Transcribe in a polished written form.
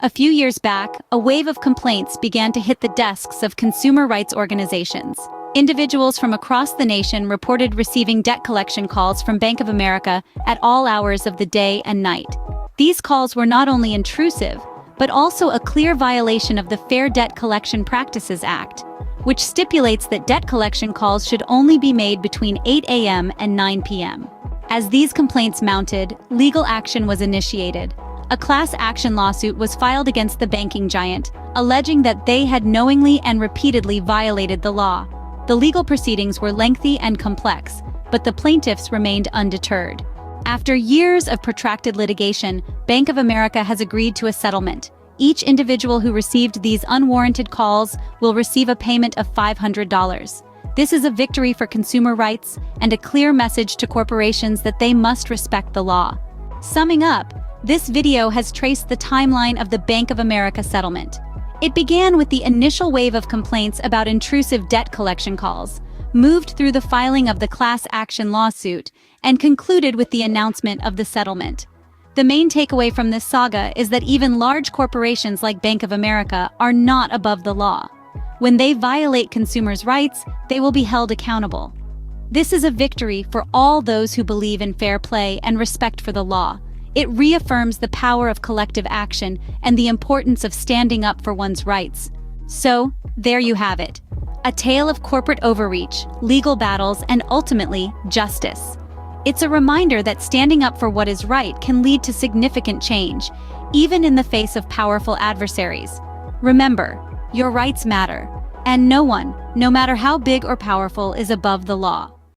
A few years back, a wave of complaints began to hit the desks of consumer rights organizations. Individuals from across the nation reported receiving debt collection calls from Bank of America at all hours of the day and night. These calls were not only intrusive, but also a clear violation of the Fair Debt Collection Practices Act, which stipulates that debt collection calls should only be made between 8 a.m. and 9 p.m. As these complaints mounted, legal action was initiated. A class action lawsuit was filed against the banking giant, alleging that they had knowingly and repeatedly violated the law. The legal proceedings were lengthy and complex, but the plaintiffs remained undeterred. After years of protracted litigation, Bank of America has agreed to a settlement. Each individual who received these unwarranted calls will receive a payment of $500. This is a victory for consumer rights and a clear message to corporations that they must respect the law. Summing up, this video has traced the timeline of the Bank of America settlement. It began with the initial wave of complaints about intrusive debt collection calls, moved through the filing of the class action lawsuit, and concluded with the announcement of the settlement. The main takeaway from this saga is that even large corporations like Bank of America are not above the law. When they violate consumers' rights, they will be held accountable. This is a victory for all those who believe in fair play and respect for the law. It reaffirms the power of collective action and the importance of standing up for one's rights. So, there you have it. A tale of corporate overreach, legal battles, and ultimately, justice. It's a reminder that standing up for what is right can lead to significant change, even in the face of powerful adversaries. Remember, your rights matter, and no one, no matter how big or powerful, is above the law.